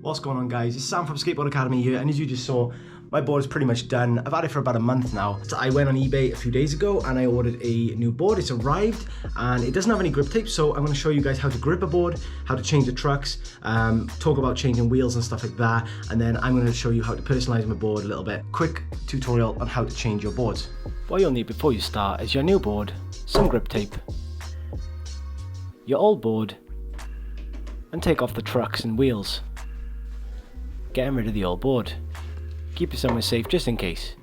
What's going on, guys? It's Sam from Skateboard Academy here, and as you just saw, my board is pretty much done. I've had it for about a month now. So I went on eBay a few days ago and I ordered a new board. It's arrived and it doesn't have any grip tape, so I'm going to show you guys how to grip a board, how to change the trucks, talk about changing wheels and stuff like that, and then I'm going to show you how to personalize my board a little bit. Quick tutorial on how to change your boards. What you'll need before you start is your new board, some grip tape, your old board, and take off the trucks and wheels. Getting rid of the old board. Keep it somewhere safe just in case.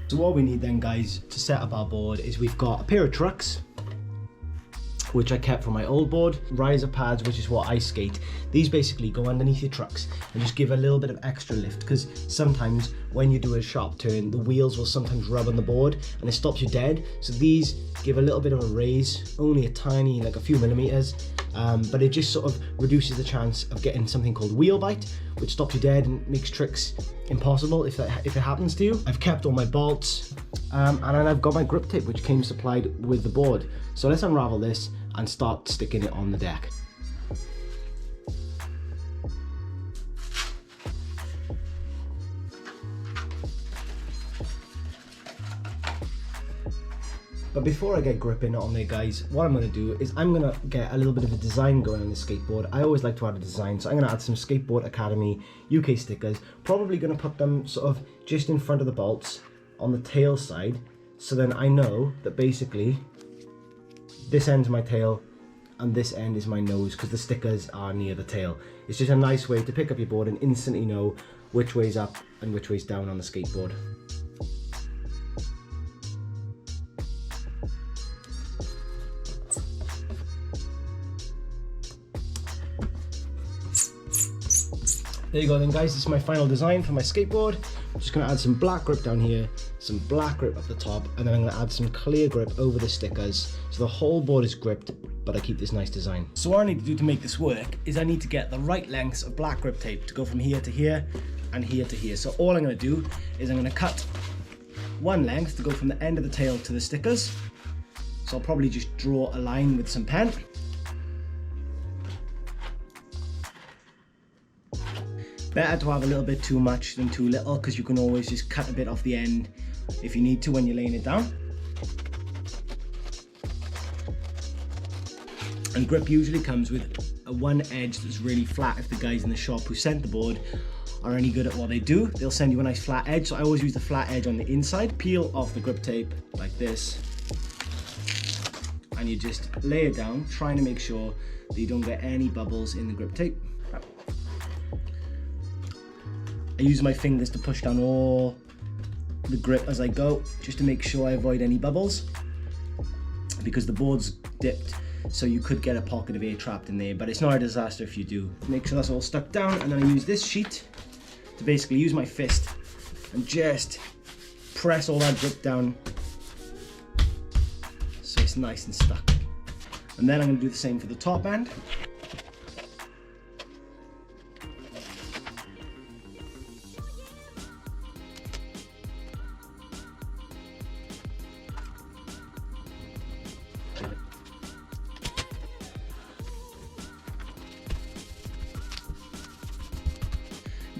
So what we need then, guys, to set up our board is we've got a pair of trucks, which I kept from my old board, riser pads, which is what I skate. These basically go underneath your trucks and just give a little bit of extra lift, because sometimes when you do a sharp turn, the wheels will sometimes rub on the board and it stops you dead. So these give a little bit of a raise, only a tiny, like a few millimeters, but it just sort of reduces the chance of getting something called wheel bite, which stops you dead and makes tricks impossible if it happens to you. I've kept all my bolts, and then I've got my grip tape, which came supplied with the board. So let's unravel this and start sticking it on the deck. But before I get gripping on there, guys, what I'm going to do is I'm going to get a little bit of a design going on the skateboard. I always like to add a design, so I'm going to add some Skateboard Academy UK stickers. Probably going to put them sort of just in front of the bolts on the tail side, so then I know that basically this end's my tail and this end is my nose, because the stickers are near the tail. It's just a nice way to pick up your board and instantly know which way's up and which way's down on the skateboard. There you go then, guys, this is my final design for my skateboard. I'm just going to add some black grip down here, some black grip up the top, and then I'm going to add some clear grip over the stickers, so the whole board is gripped, but I keep this nice design. So what I need to do to make this work is I need to get the right lengths of black grip tape to go from here to here and here to here. So all I'm going to do is I'm going to cut one length to go from the end of the tail to the stickers. So I'll probably just draw a line with some pen. Better to have a little bit too much than too little, because you can always just cut a bit off the end if you need to when you're laying it down. And grip usually comes with a one edge that's really flat. If the guys in the shop who sent the board are any good at what they do, they'll send you a nice flat edge. So I always use the flat edge on the inside. Peel off the grip tape like this, and you just lay it down, trying to make sure that you don't get any bubbles in the grip tape. I use my fingers to push down all the grip as I go, just to make sure I avoid any bubbles, because the board's dipped, so you could get a pocket of air trapped in there, but it's not a disaster if you do. Make sure that's all stuck down, and then I use this sheet to basically use my fist and just press all that grip down so it's nice and stuck. And then I'm going to do the same for the top end.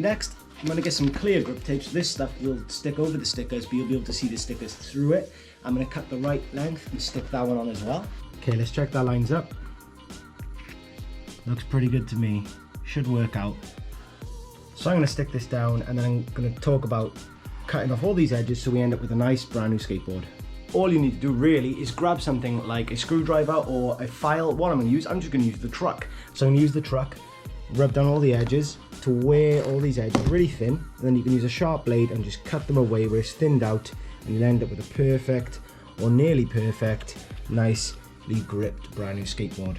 Next, I'm going to get some clear grip tape. So this stuff will stick over the stickers, but you'll be able to see the stickers through it. I'm going to cut the right length and stick that one on as well. Okay, let's check that lines up. Looks pretty good to me. Should work out. So I'm going to stick this down, and then I'm going to talk about cutting off all these edges so we end up with a nice brand new skateboard. All you need to do really is grab something like a screwdriver or a file. What I'm going to use, I'm just going to use the truck. So I'm going to use the truck, rub down all the edges to wear all these edges really thin, and then you can use a sharp blade and just cut them away where it's thinned out, and you'll end up with a perfect, or nearly perfect, nicely gripped brand new skateboard.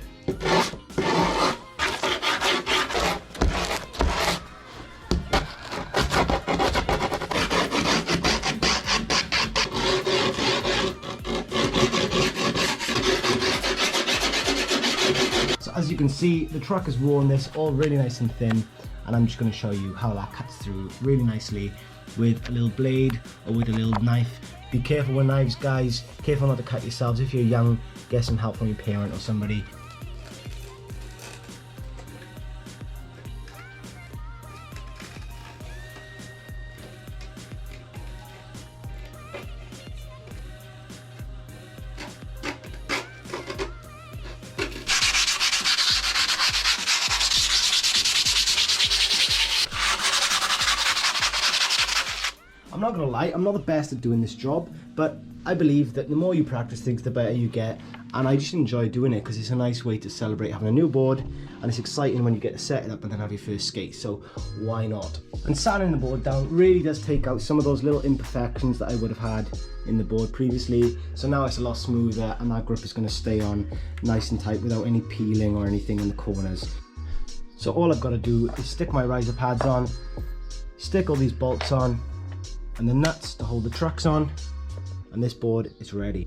So as you can see, the truck has worn this all really nice and thin, and I'm just going to show you how that cuts through really nicely with a little blade or with a little knife. Be careful with knives, guys. Careful not to cut yourselves. If you're young, get some help from your parent or somebody. I'm not gonna lie, I'm not the best at doing this job, but I believe that the more you practice things, the better you get, and I just enjoy doing it because it's a nice way to celebrate having a new board, and it's exciting when you get to set it up and then have your first skate, so why not? And sanding the board down really does take out some of those little imperfections that I would have had in the board previously, so now it's a lot smoother and that grip is going to stay on nice and tight without any peeling or anything in the corners. So all I've got to do is stick my riser pads on, stick all these bolts on, and the nuts to hold the trucks on, and this board is ready.